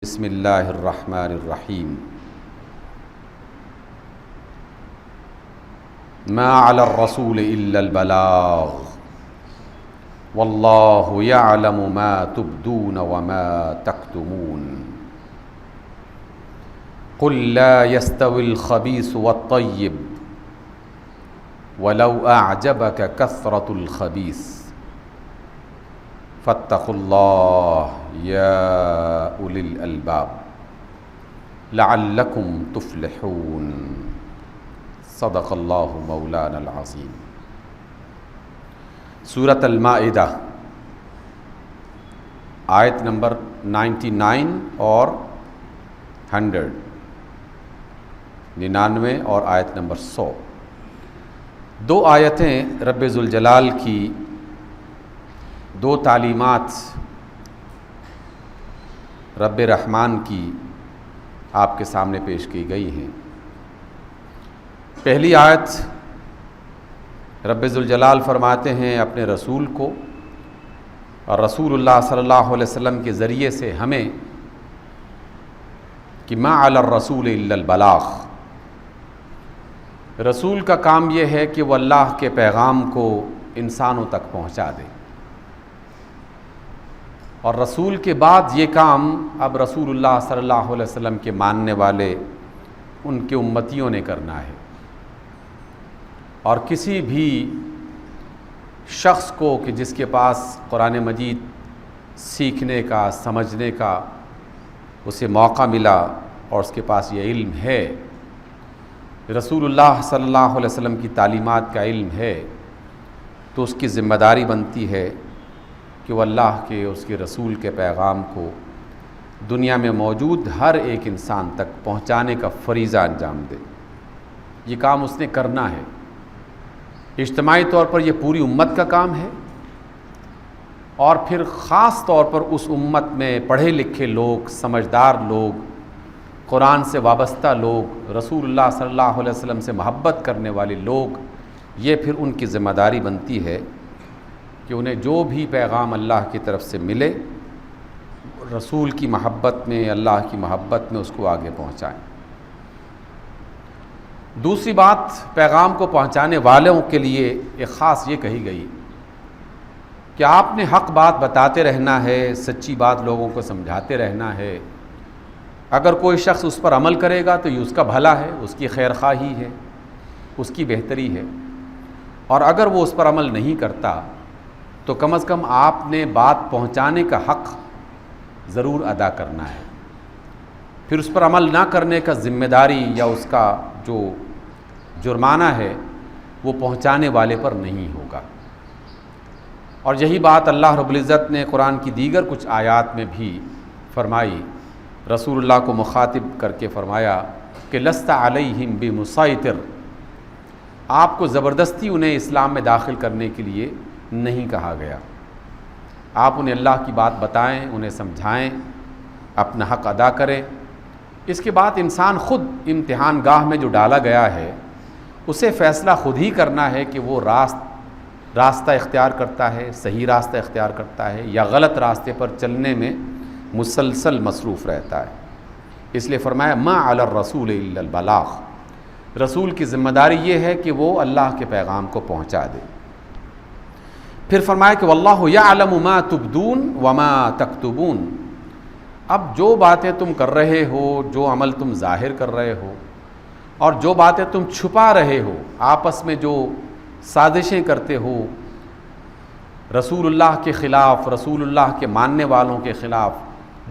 بسم اللہ الرحمن الرحیم ما علی الرسول الا البلاغ واللہ یعلم ما تبدون وما تکتمون قل لا يستوي الخبيث والطيب ولو أعجبك كثرة الخبيث فاتقوا الله يا أولي الألباب لعلكم تفلحون صدق الله مولانا العظيم۔ سورۃ المائدہ آیت نمبر 99 اور 100، 99 اور آیت نمبر 100، دو آیتیں رب ذوالجلال کی دو تعلیمات رب رحمان کی آپ کے سامنے پیش کی گئی ہیں۔ پہلی آیت رب ذوالجلال فرماتے ہیں اپنے رسول کو اور رسول اللہ صلی اللہ علیہ وسلم کے ذریعے سے ہمیں کہ ما علی الرسول الا البلاغ، رسول کا کام یہ ہے کہ وہ اللہ کے پیغام کو انسانوں تک پہنچا دے، اور رسول کے بعد یہ کام اب رسول اللہ صلی اللہ علیہ وسلم کے ماننے والے ان کے امتیوں نے کرنا ہے۔ اور کسی بھی شخص کو کہ جس کے پاس قرآن مجید سیکھنے کا، سمجھنے کا اسے موقع ملا اور اس کے پاس یہ علم ہے، رسول اللہ صلی اللہ علیہ وسلم کی تعلیمات کا علم ہے، تو اس کی ذمہ داری بنتی ہے کہ وہ اللہ کے اس کے رسول کے پیغام کو دنیا میں موجود ہر ایک انسان تک پہنچانے کا فریضہ انجام دے۔ یہ کام اس نے کرنا ہے، اجتماعی طور پر یہ پوری امت کا کام ہے، اور پھر خاص طور پر اس امت میں پڑھے لکھے لوگ، سمجھدار لوگ، قرآن سے وابستہ لوگ، رسول اللہ صلی اللہ علیہ وسلم سے محبت کرنے والے لوگ، یہ پھر ان کی ذمہ داری بنتی ہے کہ انہیں جو بھی پیغام اللہ کی طرف سے ملے رسول کی محبت میں، اللہ کی محبت میں اس کو آگے پہنچائیں۔ دوسری بات، پیغام کو پہنچانے والوں کے لیے ایک خاص یہ کہی گئی کہ آپ نے حق بات بتاتے رہنا ہے، سچی بات لوگوں کو سمجھاتے رہنا ہے۔ اگر کوئی شخص اس پر عمل کرے گا تو یہ اس کا بھلا ہے، اس کی خیر خواہی ہے، اس کی بہتری ہے، اور اگر وہ اس پر عمل نہیں کرتا تو کم از کم آپ نے بات پہنچانے کا حق ضرور ادا کرنا ہے۔ پھر اس پر عمل نہ کرنے کا ذمہ داری یا اس کا جو جرمانہ ہے وہ پہنچانے والے پر نہیں ہوگا۔ اور یہی بات اللہ رب العزت نے قرآن کی دیگر کچھ آیات میں بھی فرمائی، رسول اللہ کو مخاطب کر کے فرمایا کہ لست علیہم بمسیطر، آپ کو زبردستی انہیں اسلام میں داخل کرنے کے لیے نہیں کہا گیا، آپ انہیں اللہ کی بات بتائیں، انہیں سمجھائیں، اپنا حق ادا کریں۔ اس کے بعد انسان خود امتحان گاہ میں جو ڈالا گیا ہے اسے فیصلہ خود ہی کرنا ہے کہ وہ راستہ اختیار کرتا ہے، صحیح راستہ اختیار کرتا ہے، یا غلط راستے پر چلنے میں مسلسل مصروف رہتا ہے۔ اس لیے فرمایا ما علی الرسول الا البلاغ، رسول کی ذمہ داری یہ ہے کہ وہ اللہ کے پیغام کو پہنچا دے۔ پھر فرمایا کہ واللہ یعلم ما تبدون وما تکتمون، اب جو باتیں تم کر رہے ہو، جو عمل تم ظاہر کر رہے ہو، اور جو باتیں تم چھپا رہے ہو، آپس میں جو سازشیں کرتے ہو رسول اللہ کے خلاف، رسول اللہ کے ماننے والوں کے خلاف،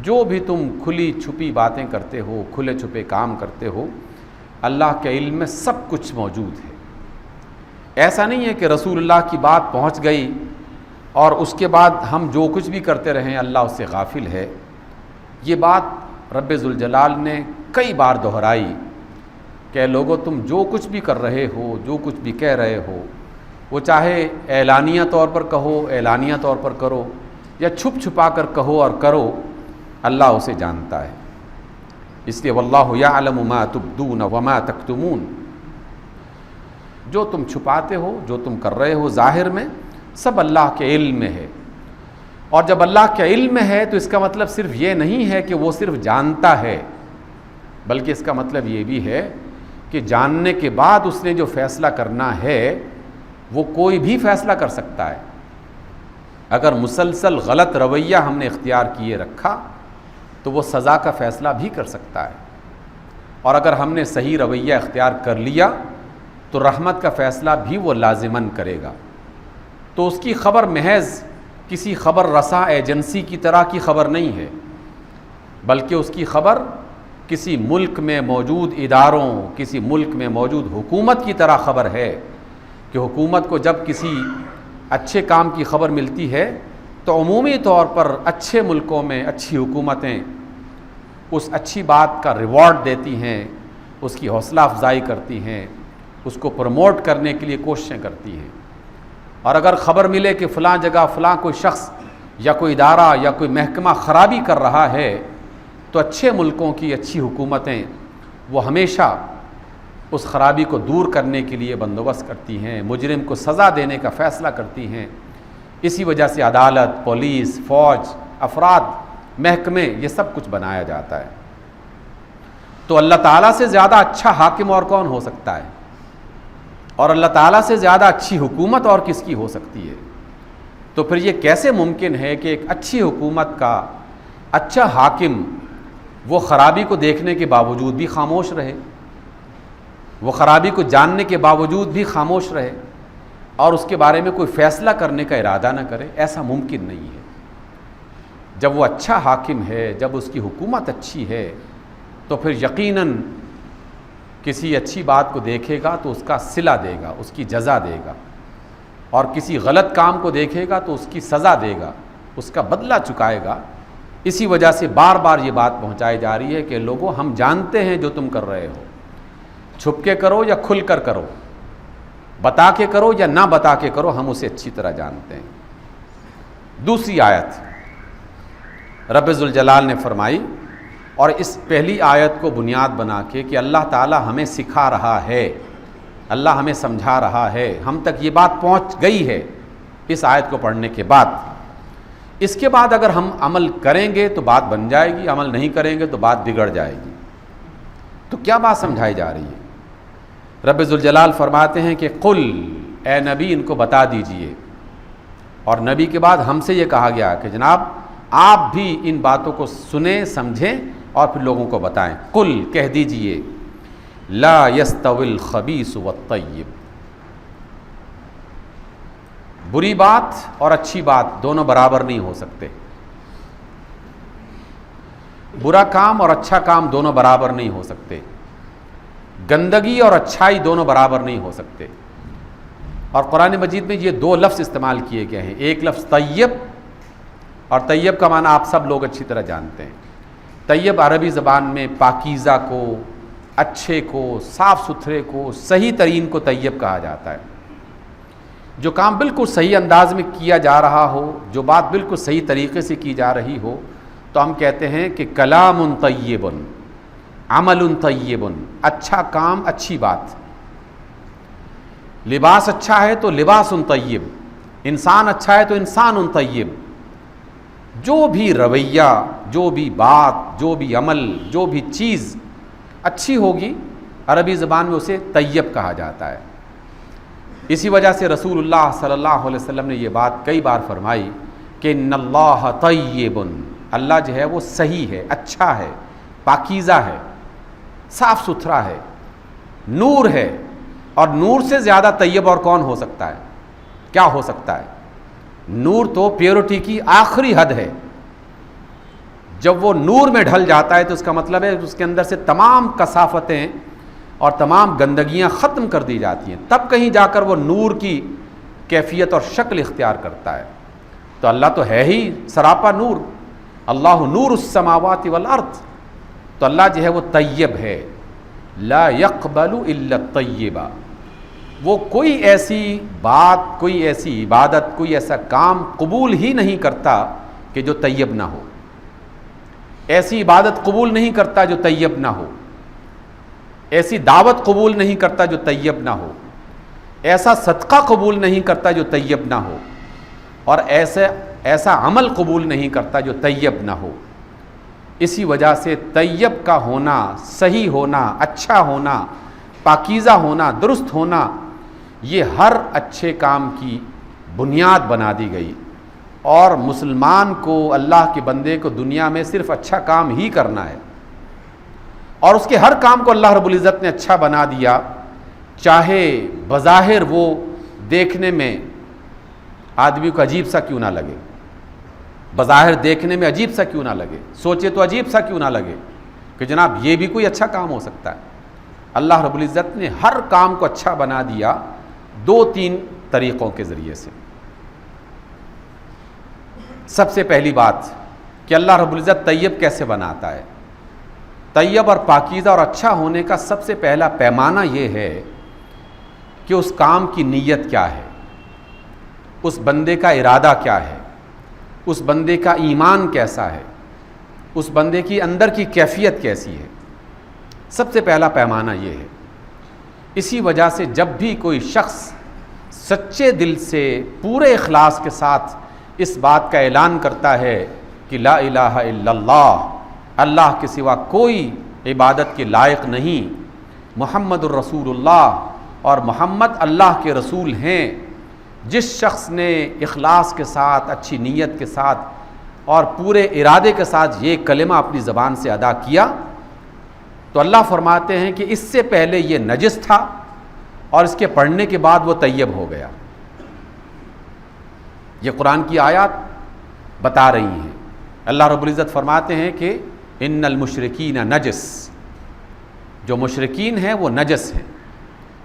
جو بھی تم کھلی چھپی باتیں کرتے ہو، کھلے چھپے کام کرتے ہو، اللہ کے علم میں سب کچھ موجود ہے۔ ایسا نہیں ہے کہ رسول اللہ کی بات پہنچ گئی اور اس کے بعد ہم جو کچھ بھی کرتے رہیں اللہ اس سے غافل ہے۔ یہ بات رب ذوالجلال نے کئی بار دہرائی کہ لوگو تم جو کچھ بھی کر رہے ہو، جو کچھ بھی کہہ رہے ہو، وہ چاہے اعلانیہ طور پر کہو، اعلانیہ طور پر کرو، یا چھپ چھپا کر کہو اور کرو، اللہ اسے جانتا ہے۔ اس لیے واللہ یعلم ما تبدون وما تکتمون، جو تم چھپاتے ہو، جو تم کر رہے ہو ظاہر میں، سب اللہ کے علم میں ہے۔ اور جب اللہ کا علم ہے تو اس کا مطلب صرف یہ نہیں ہے کہ وہ صرف جانتا ہے، بلکہ اس کا مطلب یہ بھی ہے کہ جاننے کے بعد اس نے جو فیصلہ کرنا ہے وہ کوئی بھی فیصلہ کر سکتا ہے۔ اگر مسلسل غلط رویہ ہم نے اختیار کیے رکھا تو وہ سزا کا فیصلہ بھی کر سکتا ہے، اور اگر ہم نے صحیح رویہ اختیار کر لیا تو رحمت کا فیصلہ بھی وہ لازماً کرے گا۔ تو اس کی خبر محض کسی خبر رساں ایجنسی کی طرح کی خبر نہیں ہے، بلکہ اس کی خبر کسی ملک میں موجود اداروں، کسی ملک میں موجود حکومت کی طرح خبر ہے کہ حکومت کو جب کسی اچھے کام کی خبر ملتی ہے تو عمومی طور پر اچھے ملکوں میں اچھی حکومتیں اس اچھی بات کا ریوارڈ دیتی ہیں، اس کی حوصلہ افزائی کرتی ہیں، اس کو پروموٹ کرنے کے لیے کوششیں کرتی ہیں۔ اور اگر خبر ملے کہ فلاں جگہ فلاں کوئی شخص یا کوئی ادارہ یا کوئی محکمہ خرابی کر رہا ہے تو اچھے ملکوں کی اچھی حکومتیں وہ ہمیشہ اس خرابی کو دور کرنے کے لیے بندوبست کرتی ہیں، مجرم کو سزا دینے کا فیصلہ کرتی ہیں۔ اسی وجہ سے عدالت، پولیس، فوج، افراد، محکمے، یہ سب کچھ بنایا جاتا ہے۔ تو اللہ تعالیٰ سے زیادہ اچھا حاکم اور کون ہو سکتا ہے؟ اور اللہ تعالیٰ سے زیادہ اچھی حکومت اور کس کی ہو سکتی ہے؟ تو پھر یہ کیسے ممکن ہے کہ ایک اچھی حکومت کا اچھا حاکم وہ خرابی کو دیکھنے کے باوجود بھی خاموش رہے، وہ خرابی کو جاننے کے باوجود بھی خاموش رہے اور اس کے بارے میں کوئی فیصلہ کرنے کا ارادہ نہ کرے؟ ایسا ممکن نہیں ہے۔ جب وہ اچھا حاکم ہے، جب اس کی حکومت اچھی ہے، تو پھر یقیناً کسی اچھی بات کو دیکھے گا تو اس کا صلہ دے گا، اس کی جزا دے گا، اور کسی غلط کام کو دیکھے گا تو اس کی سزا دے گا، اس کا بدلہ چکائے گا۔ اسی وجہ سے بار بار یہ بات پہنچائی جا رہی ہے کہ لوگوں، ہم جانتے ہیں جو تم کر رہے ہو، چھپ کے کرو یا کھل کر کرو، بتا کے کرو یا نہ بتا کے کرو، ہم اسے اچھی طرح جانتے ہیں۔ دوسری آیت رب ذوالجلال نے فرمائی، اور اس پہلی آیت کو بنیاد بنا کے کہ اللہ تعالی ہمیں سکھا رہا ہے، اللہ ہمیں سمجھا رہا ہے، ہم تک یہ بات پہنچ گئی ہے اس آیت کو پڑھنے کے بعد۔ اس کے بعد اگر ہم عمل کریں گے تو بات بن جائے گی، عمل نہیں کریں گے تو بات بگڑ جائے گی۔ تو کیا بات سمجھائی جا رہی ہے؟ رب ذوالجلال فرماتے ہیں کہ قل، اے نبی ان کو بتا دیجئے، اور نبی کے بعد ہم سے یہ کہا گیا کہ جناب آپ بھی ان باتوں کو سنیں، سمجھیں اور پھر لوگوں کو بتائیں۔ قل، کہہ دیجئے، لا یستوی الخبیث والطیب، بری بات اور اچھی بات دونوں برابر نہیں ہو سکتے، برا کام اور اچھا کام دونوں برابر نہیں ہو سکتے، گندگی اور اچھائی دونوں برابر نہیں ہو سکتے۔ اور قرآن مجید میں یہ دو لفظ استعمال کیے گئے ہیں، ایک لفظ طیب، اور طیب کا معنی آپ سب لوگ اچھی طرح جانتے ہیں۔ طیب عربی زبان میں پاکیزہ کو، اچھے کو، صاف ستھرے کو، صحیح ترین کو طیب کہا جاتا ہے۔ جو کام بالکل صحیح انداز میں کیا جا رہا ہو، جو بات بالکل صحیح طریقے سے کی جا رہی ہو، تو ہم کہتے ہیں کہ کلام طیب، عمل طیب، اچھا کام، اچھی بات۔ لباس اچھا ہے تو لباس طیب، انسان اچھا ہے تو انسان طیب۔ جو بھی رویہ، جو بھی بات، جو بھی عمل، جو بھی چیز اچھی ہوگی، عربی زبان میں اسے طیب کہا جاتا ہے۔ اسی وجہ سے رسول اللہ صلی اللہ علیہ وسلم نے یہ بات کئی بار فرمائی کہ ان اللہ طیب، اللہ جو ہے وہ صحیح ہے، اچھا ہے، پاکیزہ ہے، صاف ستھرا ہے، نور ہے، اور نور سے زیادہ طیب اور کون ہو سکتا ہے؟ کیا ہو سکتا ہے؟ نور تو پیورٹی کی آخری حد ہے۔ جب وہ نور میں ڈھل جاتا ہے تو اس کا مطلب ہے اس کے اندر سے تمام کثافتیں اور تمام گندگیاں ختم کر دی جاتی ہیں، تب کہیں جا کر وہ نور کی کیفیت اور شکل اختیار کرتا ہے۔ تو اللہ تو ہے ہی سراپا نور، اللہ نور السماوات والارض، تو اللہ جو ہے وہ طیب ہے۔ لا يقبل الا الطیبہ، وہ کوئی ایسی بات، کوئی ایسی عبادت، کوئی ایسا کام قبول ہی نہیں کرتا کہ جو طیب نہ ہو، ایسی عبادت قبول نہیں کرتا جو طیب نہ ہو، ایسی دعوت قبول نہیں کرتا جو طیب نہ ہو، ایسا صدقہ قبول نہیں کرتا جو طیب نہ ہو، اور ایسا عمل قبول نہیں کرتا جو طیب نہ ہو۔ اسی وجہ سے طیب کا ہونا، صحیح ہونا، اچھا ہونا، پاکیزہ ہونا، درست ہونا، یہ ہر اچھے کام کی بنیاد بنا دی گئی۔ اور مسلمان کو، اللہ کے بندے کو دنیا میں صرف اچھا کام ہی کرنا ہے، اور اس کے ہر کام کو اللہ رب العزت نے اچھا بنا دیا، چاہے بظاہر وہ دیکھنے میں آدمی کو عجیب سا کیوں نہ لگے، بظاہر دیکھنے میں عجیب سا کیوں نہ لگے، سوچے تو عجیب سا کیوں نہ لگے کہ جناب یہ بھی کوئی اچھا کام ہو سکتا ہے۔ اللہ رب العزت نے ہر کام کو اچھا بنا دیا 2-3 طریقوں کے ذریعے سے۔ سب سے پہلی بات کہ اللہ رب العزت طیب کیسے بناتا ہے۔ طیب اور پاکیزہ اور اچھا ہونے کا سب سے پہلا پیمانہ یہ ہے کہ اس کام کی نیت کیا ہے، اس بندے کا ارادہ کیا ہے، اس بندے کا ایمان کیسا ہے، اس بندے کی اندر کی کیفیت کیسی ہے۔ سب سے پہلا پیمانہ یہ ہے۔ اسی وجہ سے جب بھی کوئی شخص سچے دل سے پورے اخلاص کے ساتھ اس بات کا اعلان کرتا ہے کہ لا الہ الا اللہ، اللہ کے سوا کوئی عبادت کے لائق نہیں، محمد الرسول اللہ، اور محمد اللہ کے رسول ہیں، جس شخص نے اخلاص کے ساتھ، اچھی نیت کے ساتھ اور پورے ارادے کے ساتھ یہ کلمہ اپنی زبان سے ادا کیا، تو اللہ فرماتے ہیں کہ اس سے پہلے یہ نجس تھا اور اس کے پڑھنے کے بعد وہ طیب ہو گیا۔ یہ قرآن کی آیات بتا رہی ہیں۔ اللہ رب العزت فرماتے ہیں کہ ان المشرکین نجس، جو مشرکین ہیں وہ نجس ہیں،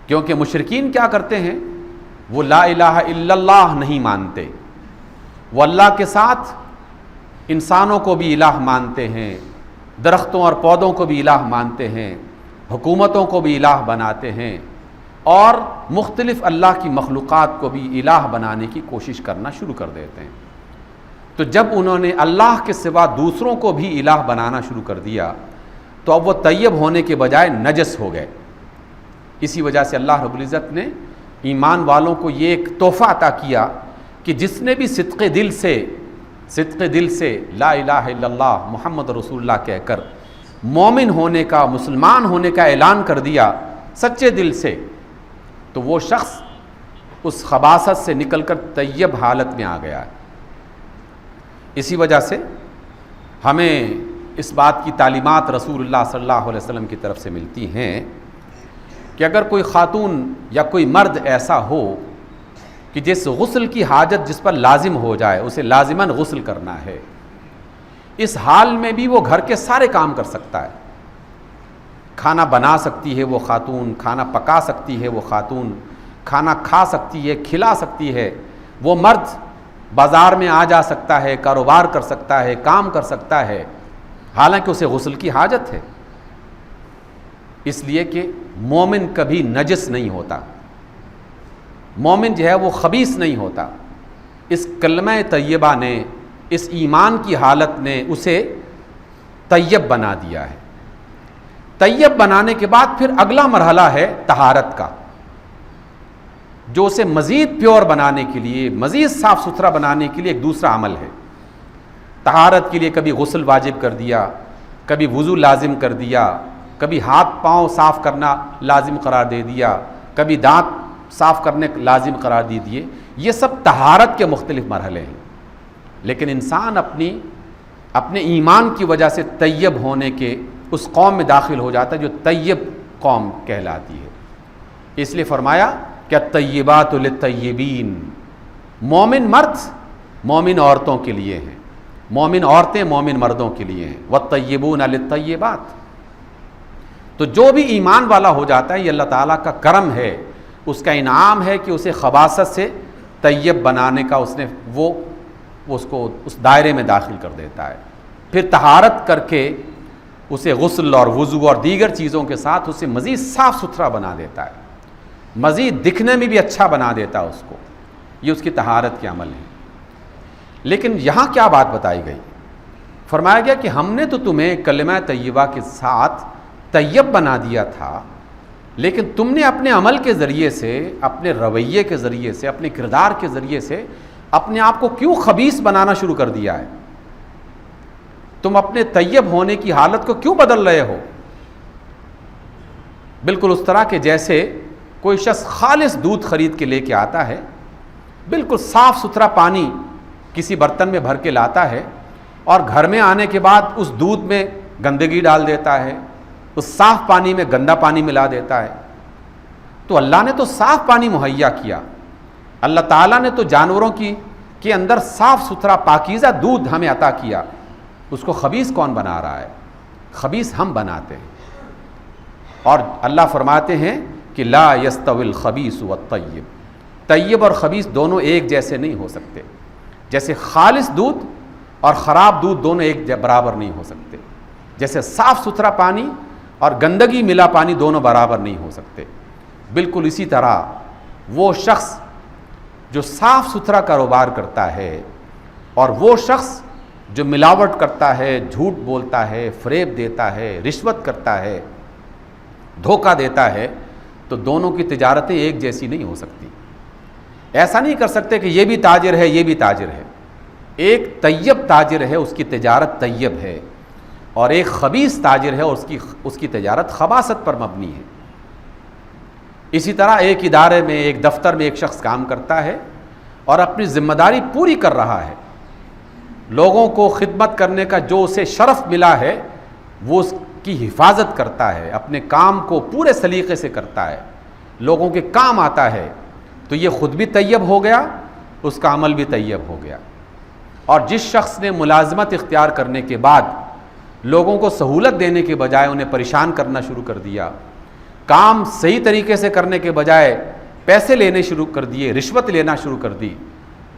کیونکہ مشرکین کیا کرتے ہیں، وہ لا الہ الا اللہ نہیں مانتے، وہ اللہ کے ساتھ انسانوں کو بھی الہ مانتے ہیں، درختوں اور پودوں کو بھی الہ مانتے ہیں، حکومتوں کو بھی الہ بناتے ہیں، اور مختلف اللہ کی مخلوقات کو بھی الہ بنانے کی کوشش کرنا شروع کر دیتے ہیں۔ تو جب انہوں نے اللہ کے سوا دوسروں کو بھی الہ بنانا شروع کر دیا تو اب وہ طیب ہونے کے بجائے نجس ہو گئے۔ اسی وجہ سے اللہ رب العزت نے ایمان والوں کو یہ ایک تحفہ عطا کیا کہ جس نے بھی صدق دل سے لا الہ الا اللہ محمد رسول اللہ کہہ کر مومن ہونے کا، مسلمان ہونے کا اعلان کر دیا سچے دل سے، تو وہ شخص اس خباثت سے نکل کر طیب حالت میں آ گیا ہے۔ اسی وجہ سے ہمیں اس بات کی تعلیمات رسول اللہ صلی اللہ علیہ وسلم کی طرف سے ملتی ہیں کہ اگر کوئی خاتون یا کوئی مرد ایسا ہو کہ جس غسل کی حاجت جس پر لازم ہو جائے، اسے لازماً غسل کرنا ہے، اس حال میں بھی وہ گھر کے سارے کام کر سکتا ہے۔ کھانا بنا سکتی ہے وہ خاتون، کھانا پکا سکتی ہے وہ خاتون، کھانا کھا سکتی ہے، کھلا سکتی ہے۔ وہ مرد بازار میں آ جا سکتا ہے، کاروبار کر سکتا ہے، کام کر سکتا ہے، حالانکہ اسے غسل کی حاجت ہے، اس لیے کہ مومن کبھی نجس نہیں ہوتا، مومن جو ہے وہ خبیث نہیں ہوتا۔ اس کلمہ طیبہ نے، اس ایمان کی حالت نے اسے طیب بنا دیا ہے۔ طیب بنانے کے بعد پھر اگلا مرحلہ ہے طہارت کا، جو اسے مزید پیور بنانے کے لیے، مزید صاف ستھرا بنانے کے لیے ایک دوسرا عمل ہے۔ طہارت کے لیے کبھی غسل واجب کر دیا، کبھی وضو لازم کر دیا، کبھی ہاتھ پاؤں صاف کرنا لازم قرار دے دیا، کبھی دانت صاف کرنے لازم قرار دے دیے۔ یہ سب طہارت کے مختلف مرحلے ہیں، لیکن انسان اپنے ایمان کی وجہ سے طیب ہونے کے اس قوم میں داخل ہو جاتا ہے جو طیب قوم کہلاتی ہے۔ اس لیے فرمایا کہ الطیبات للطیبین، مومن مرد مومن عورتوں کے لیے ہیں، مومن عورتیں مومن مردوں کے لیے ہیں، والطیبون للطیبات۔ تو جو بھی ایمان والا ہو جاتا ہے، یہ اللہ تعالیٰ کا کرم ہے، اس کا انعام ہے کہ اسے خباثت سے طیب بنانے کا وہ اس کو اس دائرے میں داخل کر دیتا ہے۔ پھر طہارت کر کے اسے غسل اور وضو اور دیگر چیزوں کے ساتھ اسے مزید صاف ستھرا بنا دیتا ہے، مزید دکھنے میں بھی اچھا بنا دیتا ہے اس کو۔ یہ اس کی طہارت کے عمل ہیں۔ لیکن یہاں کیا بات بتائی گئی؟ فرمایا گیا کہ ہم نے تو تمہیں کلمہ طیبہ کے ساتھ طیب بنا دیا تھا، لیکن تم نے اپنے عمل کے ذریعے سے، اپنے رویے کے ذریعے سے، اپنے کردار کے ذریعے سے اپنے آپ کو کیوں خبیث بنانا شروع کر دیا ہے؟ تم اپنے طیب ہونے کی حالت کو کیوں بدل رہے ہو؟ بالکل اس طرح کہ جیسے کوئی شخص خالص دودھ خرید کے لے کے آتا ہے، بالکل صاف ستھرا پانی کسی برتن میں بھر کے لاتا ہے، اور گھر میں آنے کے بعد اس دودھ میں گندگی ڈال دیتا ہے، اس صاف پانی میں گندا پانی ملا دیتا ہے۔ تو اللہ نے تو صاف پانی مہیا کیا، اللہ تعالیٰ نے تو جانوروں کے اندر صاف ستھرا پاکیزہ دودھ ہمیں عطا کیا، اس کو خبیث کون بنا رہا ہے؟ خبیث ہم بناتے ہیں۔ اور اللہ فرماتے ہیں کہ لا یستوی الخبیث والطیب، طیب اور خبیث دونوں ایک جیسے نہیں ہو سکتے، جیسے خالص دودھ اور خراب دودھ دونوں ایک برابر نہیں ہو سکتے، جیسے صاف ستھرا پانی اور گندگی ملا پانی دونوں برابر نہیں ہو سکتے، بالکل اسی طرح وہ شخص جو صاف ستھرا کاروبار کرتا ہے اور وہ شخص جو ملاوٹ کرتا ہے، جھوٹ بولتا ہے، فریب دیتا ہے، رشوت کرتا ہے، دھوکہ دیتا ہے، تو دونوں کی تجارتیں ایک جیسی نہیں ہو سکتی۔ ایسا نہیں کر سکتے کہ یہ بھی تاجر ہے یہ بھی تاجر ہے۔ ایک طیب تاجر ہے، اس کی تجارت طیب ہے، اور ایک خبیث تاجر ہے اور اس کی تجارت خباثت پر مبنی ہے۔ اسی طرح ایک ادارے میں، ایک دفتر میں ایک شخص کام کرتا ہے اور اپنی ذمہ داری پوری کر رہا ہے، لوگوں کو خدمت کرنے کا جو اسے شرف ملا ہے وہ اس کی حفاظت کرتا ہے، اپنے کام کو پورے سلیقے سے کرتا ہے، لوگوں کے کام آتا ہے، تو یہ خود بھی طیب ہو گیا، اس کا عمل بھی طیب ہو گیا۔ اور جس شخص نے ملازمت اختیار کرنے کے بعد لوگوں کو سہولت دینے کے بجائے انہیں پریشان کرنا شروع کر دیا، کام صحیح طریقے سے کرنے کے بجائے پیسے لینے شروع کر دیے، رشوت لینا شروع کر دی،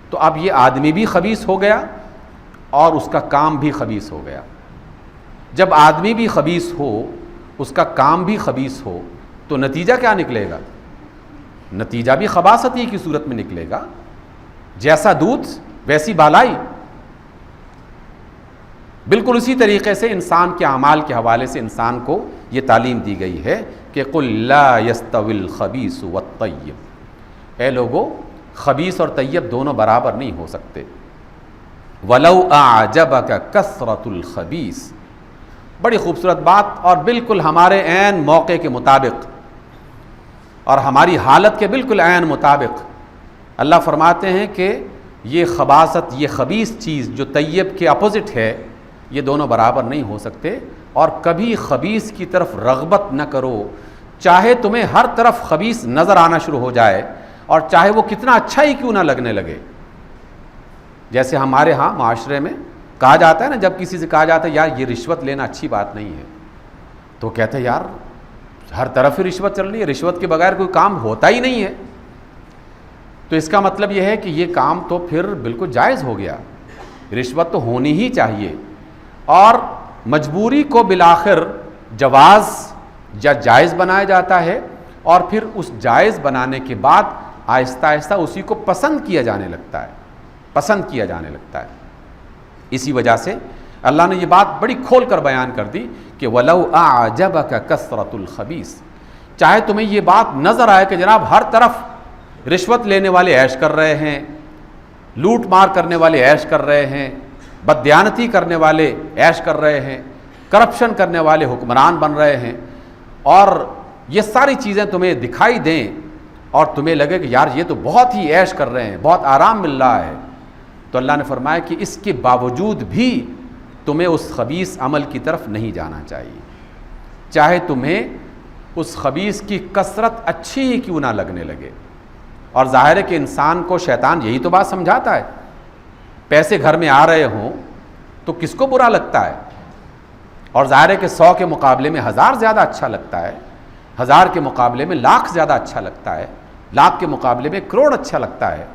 تو اب یہ آدمی بھی خبیث ہو گیا اور اس کا کام بھی خبیث ہو گیا۔ جب آدمی بھی خبیث ہو، اس کا کام بھی خبیث ہو، تو نتیجہ کیا نکلے گا؟ نتیجہ بھی خباثت ہی کی صورت میں نکلے گا، جیسا دودھ ویسی بالائی۔ بالکل اسی طریقے سے انسان کے اعمال کے حوالے سے انسان کو یہ تعلیم دی گئی ہے کہ قل لا یستوی الخبیث والطیب، اے لوگو خبیث اور طیب دونوں برابر نہیں ہو سکتے۔ ولو اعجبک کثرۃ الخبیث، بڑی خوبصورت بات، اور بالکل ہمارے عین موقع کے مطابق اور ہماری حالت کے بالکل عین مطابق اللہ فرماتے ہیں کہ یہ خباثت، یہ خبیث چیز جو طیب کے اپوزٹ ہے، یہ دونوں برابر نہیں ہو سکتے، اور کبھی خبیث کی طرف رغبت نہ کرو، چاہے تمہیں ہر طرف خبیث نظر آنا شروع ہو جائے اور چاہے وہ کتنا اچھا ہی کیوں نہ لگنے لگے۔ جیسے ہمارے ہاں معاشرے میں کہا جاتا ہے نا، جب کسی سے کہا جاتا ہے یار یہ رشوت لینا اچھی بات نہیں ہے، تو کہتے ہیں یار ہر طرف ہی رشوت چل رہی ہے، رشوت کے بغیر کوئی کام ہوتا ہی نہیں ہے۔ تو اس کا مطلب یہ ہے کہ یہ کام تو پھر بالکل جائز ہو گیا، رشوت تو ہونی ہی چاہیے، اور مجبوری کو بالآخر جواز یا جائز بنایا جاتا ہے، اور پھر اس جائز بنانے کے بعد آہستہ آہستہ اسی کو پسند کیا جانے لگتا ہے، پسند کیا جانے لگتا ہے۔ اسی وجہ سے اللہ نے یہ بات بڑی کھول کر بیان کر دی کہ وَلَوْ أَعْجَبَكَ كَثْرَةُ الْخَبِيثِ، چاہے تمہیں یہ بات نظر آئے کہ جناب ہر طرف رشوت لینے والے عیش کر رہے ہیں، لوٹ مار کرنے والے عیش کر رہے ہیں، بددیانتی کرنے والے عیش کر رہے ہیں، کرپشن کرنے والے حکمران بن رہے ہیں، اور یہ ساری چیزیں تمہیں دکھائی دیں اور تمہیں لگے کہ یار یہ تو بہت ہی عیش کر رہے ہیں، بہت آرام مل رہا ہے، تو اللہ نے فرمایا کہ اس کے باوجود بھی تمہیں اس خبیث عمل کی طرف نہیں جانا چاہیے، چاہے تمہیں اس خبیث کی کثرت اچھی ہی کیوں نہ لگنے لگے۔ اور ظاہر ہے کہ انسان کو شیطان یہی تو بات سمجھاتا ہے، پیسے گھر میں آ رہے ہوں تو کس کو برا لگتا ہے، اور ظاہر ہے کہ 100 کے مقابلے میں 1000 زیادہ اچھا لگتا ہے، 1000 کے مقابلے میں لاکھ زیادہ اچھا لگتا ہے، لاکھ کے مقابلے میں کروڑ اچھا لگتا ہے۔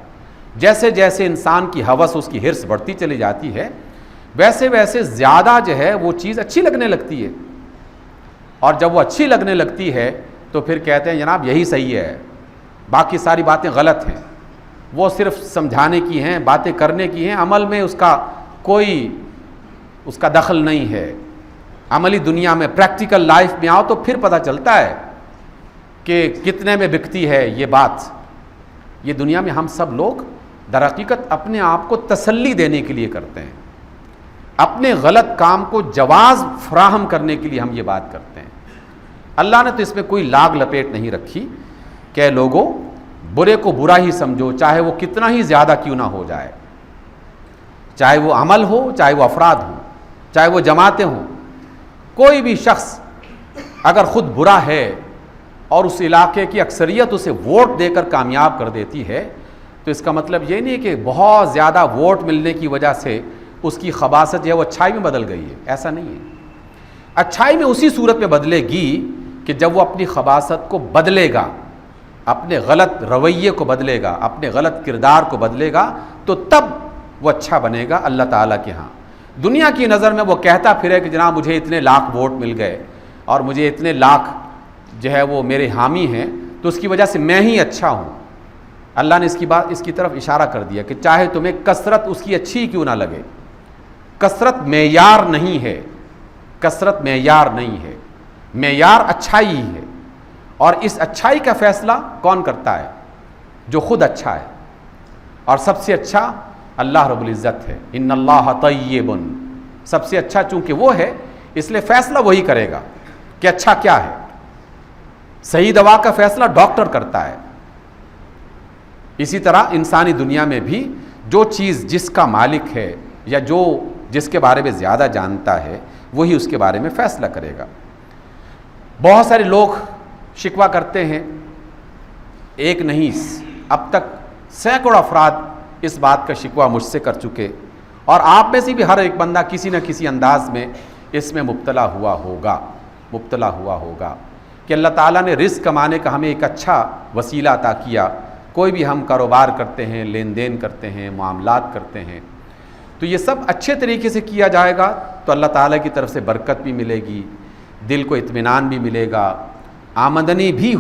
جیسے جیسے انسان کی ہوس، اس کی حرص بڑھتی چلی جاتی ہے، ویسے ویسے زیادہ جو ہے وہ چیز اچھی لگنے لگتی ہے، اور جب وہ اچھی لگنے لگتی ہے تو پھر کہتے ہیں جناب یہی صحیح ہے، باقی ساری باتیں غلط ہیں، وہ صرف سمجھانے کی ہیں، باتیں کرنے کی ہیں، عمل میں اس کا کوئی اس کا دخل نہیں ہے۔ عملی دنیا میں، پریکٹیکل لائف میں آؤ تو پھر پتہ چلتا ہے کہ کتنے میں بکتی ہے یہ بات۔ یہ دنیا میں ہم سب لوگ در حقیقت اپنے آپ کو تسلی دینے کے لیے کرتے ہیں، اپنے غلط کام کو جواز فراہم کرنے کے لیے ہم یہ بات کرتے ہیں۔ اللہ نے تو اس میں کوئی لاگ لپیٹ نہیں رکھی کہ لوگوں برے کو برا ہی سمجھو، چاہے وہ کتنا ہی زیادہ کیوں نہ ہو جائے، چاہے وہ عمل ہو، چاہے وہ افراد ہوں، چاہے وہ جماعتیں ہوں۔ کوئی بھی شخص اگر خود برا ہے اور اس علاقے کی اکثریت اسے ووٹ دے کر کامیاب کر دیتی ہے تو اس کا مطلب یہ نہیں کہ بہت زیادہ ووٹ ملنے کی وجہ سے اس کی خباثت جو ہے وہ اچھائی میں بدل گئی ہے، ایسا نہیں ہے۔ اچھائی میں اسی صورت میں بدلے گی کہ جب وہ اپنی خباثت کو بدلے گا، اپنے غلط رویے کو بدلے گا، اپنے غلط کردار کو بدلے گا، تو تب وہ اچھا بنے گا اللہ تعالیٰ کے ہاں۔ دنیا کی نظر میں وہ کہتا پھرے کہ جناب مجھے اتنے لاکھ ووٹ مل گئے اور مجھے اتنے لاکھ جو ہے وہ میرے حامی ہیں تو اس کی وجہ سے میں ہی اچھا ہوں۔ اللہ نے اس کی طرف اشارہ کر دیا کہ چاہے تمہیں کثرت اس کی اچھی کیوں نہ لگے، کثرت معیار نہیں ہے، کثرت معیار نہیں ہے، معیار اچھائی ہی ہے۔ اور اس اچھائی کا فیصلہ کون کرتا ہے؟ جو خود اچھا ہے، اور سب سے اچھا اللہ رب العزت ہے۔ ان اللہ طیب، سب سے اچھا چونکہ وہ ہے اس لیے فیصلہ وہی کرے گا کہ اچھا کیا ہے۔ صحیح دوا کا فیصلہ ڈاکٹر کرتا ہے۔ اسی طرح انسانی دنیا میں بھی جو چیز جس کا مالک ہے یا جس کے بارے میں زیادہ جانتا ہے وہی اس کے بارے میں فیصلہ کرے گا۔ بہت سارے لوگ شکوہ کرتے ہیں، ایک نہیں اب تک سینکڑوں افراد اس بات کا شکوہ مجھ سے کر چکے، اور آپ میں سے بھی ہر ایک بندہ کسی نہ کسی انداز میں اس میں مبتلا ہوا ہوگا کہ اللہ تعالیٰ نے رزق کمانے کا ہمیں ایک اچھا وسیلہ عطا کیا۔ کوئی بھی ہم کاروبار کرتے ہیں، لین دین کرتے ہیں، معاملات کرتے ہیں، تو یہ سب اچھے طریقے سے کیا جائے گا تو اللہ تعالیٰ کی طرف سے برکت بھی ملے گی، دل کو اطمینان بھی ملے گا، آمدنی بھی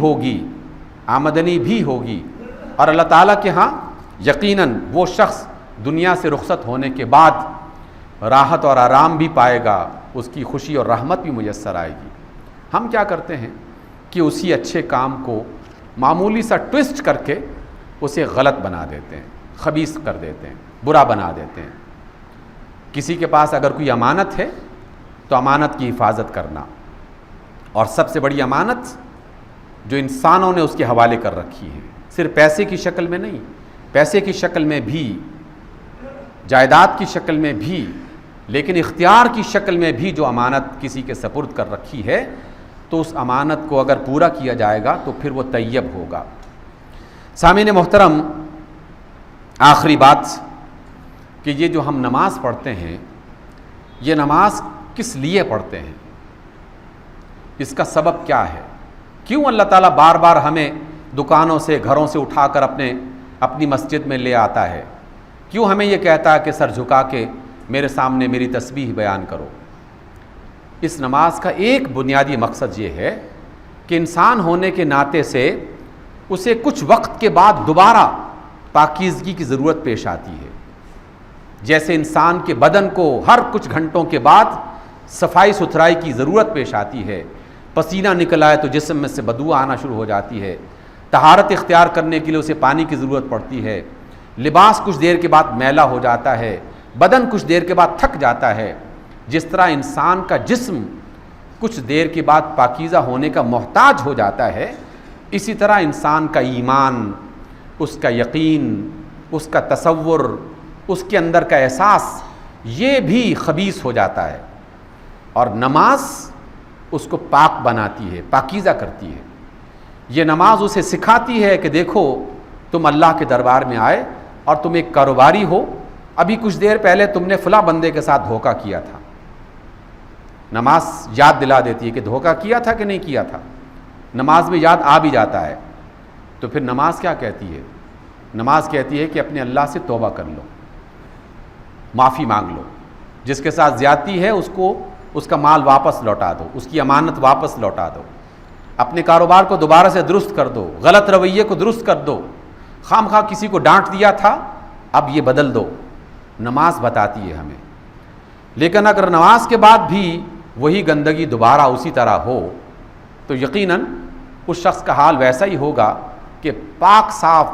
ہوگی، اور اللہ تعالیٰ کے ہاں یقیناً وہ شخص دنیا سے رخصت ہونے کے بعد راحت اور آرام بھی پائے گا، اس کی خوشی اور رحمت بھی میسر آئے گی۔ ہم کیا کرتے ہیں کہ اسی اچھے کام کو معمولی سا ٹوسٹ کر کے اسے غلط بنا دیتے ہیں، خبیث کر دیتے ہیں، برا بنا دیتے ہیں۔ کسی کے پاس اگر کوئی امانت ہے تو امانت کی حفاظت کرنا، اور سب سے بڑی امانت جو انسانوں نے اس کے حوالے کر رکھی ہے، صرف پیسے کی شکل میں نہیں، پیسے کی شکل میں بھی، جائیداد کی شکل میں بھی، لیکن اختیار کی شکل میں بھی جو امانت کسی کے سپرد کر رکھی ہے تو اس امانت کو اگر پورا کیا جائے گا تو پھر وہ طیب ہوگا۔ سامعین محترم، آخری بات کہ یہ جو ہم نماز پڑھتے ہیں، یہ نماز کس لیے پڑھتے ہیں؟ اس کا سبب کیا ہے؟ کیوں اللہ تعالیٰ بار بار ہمیں دکانوں سے، گھروں سے اٹھا کر اپنی مسجد میں لے آتا ہے؟ کیوں ہمیں یہ کہتا ہے کہ سر جھکا کے میرے سامنے میری تسبیح بیان کرو؟ اس نماز کا ایک بنیادی مقصد یہ ہے کہ انسان ہونے کے ناطے سے اسے کچھ وقت کے بعد دوبارہ پاکیزگی کی ضرورت پیش آتی ہے۔ جیسے انسان کے بدن کو ہر کچھ گھنٹوں کے بعد صفائی ستھرائی کی ضرورت پیش آتی ہے، پسینہ نکل آئے تو جسم میں سے بدبو آنا شروع ہو جاتی ہے، طہارت اختیار کرنے کے لیے اسے پانی کی ضرورت پڑتی ہے، لباس کچھ دیر کے بعد میلا ہو جاتا ہے، بدن کچھ دیر کے بعد تھک جاتا ہے، جس طرح انسان کا جسم کچھ دیر کے بعد پاکیزہ ہونے کا محتاج ہو جاتا ہے، اسی طرح انسان کا ایمان، اس کا یقین، اس کا تصور، اس کے اندر کا احساس، یہ بھی خبیث ہو جاتا ہے، اور نماز اس کو پاک بناتی ہے، پاکیزہ کرتی ہے۔ یہ نماز اسے سکھاتی ہے کہ دیکھو تم اللہ کے دربار میں آئے اور تم ایک کاروباری ہو، ابھی کچھ دیر پہلے تم نے فلاں بندے کے ساتھ دھوکہ کیا تھا۔ نماز یاد دلا دیتی ہے کہ دھوکہ کیا تھا کہ نہیں کیا تھا، نماز میں یاد آ بھی جاتا ہے۔ تو پھر نماز کیا کہتی ہے؟ نماز کہتی ہے کہ اپنے اللہ سے توبہ کر لو، معافی مانگ لو، جس کے ساتھ زیادتی ہے اس کا مال واپس لوٹا دو، اس کی امانت واپس لوٹا دو، اپنے کاروبار کو دوبارہ سے درست کر دو، غلط رویے کو درست کر دو، خام خواہ کسی کو ڈانٹ دیا تھا اب یہ بدل دو، نماز بتاتی ہے ہمیں۔ لیکن اگر نماز کے بعد بھی وہی گندگی دوبارہ اسی طرح ہو تو یقیناً اس شخص کا حال ویسا ہی ہوگا کہ پاک صاف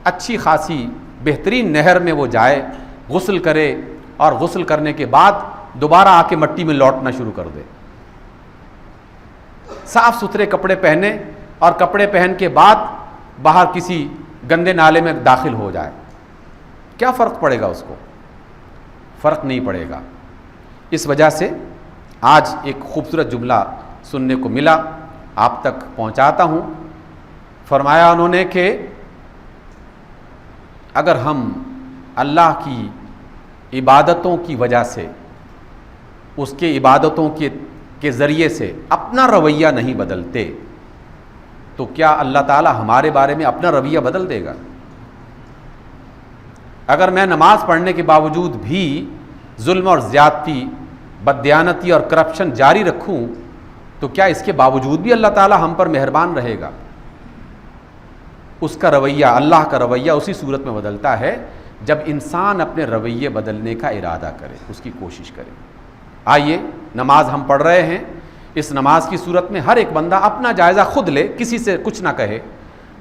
اچھی خاصی بہترین نہر میں وہ جائے، غسل کرے، اور غسل کرنے کے بعد دوبارہ آ کے مٹی میں لوٹنا شروع کر دے، صاف ستھرے کپڑے پہنے اور کپڑے پہن کے بعد باہر کسی گندے نالے میں داخل ہو جائے، کیا فرق پڑے گا اس کو؟ فرق نہیں پڑے گا۔ اس وجہ سے آج ایک خوبصورت جملہ سننے کو ملا، آپ تک پہنچاتا ہوں۔ فرمایا انہوں نے کہ اگر ہم اللہ کی عبادتوں کی وجہ سے، اس کے عبادتوں کے ذریعے سے اپنا رویہ نہیں بدلتے تو کیا اللہ تعالیٰ ہمارے بارے میں اپنا رویہ بدل دے گا؟ اگر میں نماز پڑھنے کے باوجود بھی ظلم اور زیادتی، بددیانتی اور کرپشن جاری رکھوں تو کیا اس کے باوجود بھی اللہ تعالیٰ ہم پر مہربان رہے گا؟ اس کا رویہ، اللہ کا رویہ اسی صورت میں بدلتا ہے جب انسان اپنے رویے بدلنے کا ارادہ کرے، اس کی کوشش کرے۔ آئیے نماز ہم پڑھ رہے ہیں، اس نماز کی صورت میں ہر ایک بندہ اپنا جائزہ خود لے، کسی سے کچھ نہ کہے،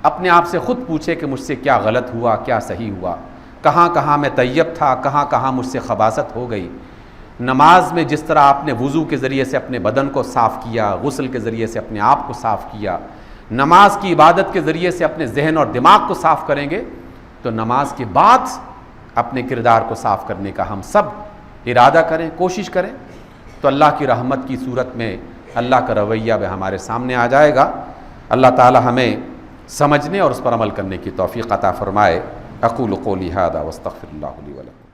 اپنے آپ سے خود پوچھے کہ مجھ سے کیا غلط ہوا، کیا صحیح ہوا، کہاں کہاں میں طیب تھا، کہاں کہاں مجھ سے خباثت ہو گئی۔ نماز میں جس طرح آپ نے وضو کے ذریعے سے اپنے بدن کو صاف کیا، غسل کے ذریعے سے اپنے آپ کو صاف کیا، نماز کی عبادت کے ذریعے سے اپنے ذہن اور دماغ کو صاف کریں گے تو نماز کے بعد اپنے کردار کو صاف کرنے کا ہم سب ارادہ کریں، کوشش کریں، تو اللہ کی رحمت کی صورت میں اللہ کا رویہ بھی ہمارے سامنے آ جائے گا۔ اللہ تعالی ہمیں سمجھنے اور اس پر عمل کرنے کی توفیق عطا فرمائے۔ اقول قولی ھذا واستغفر اللہ لی ولکم۔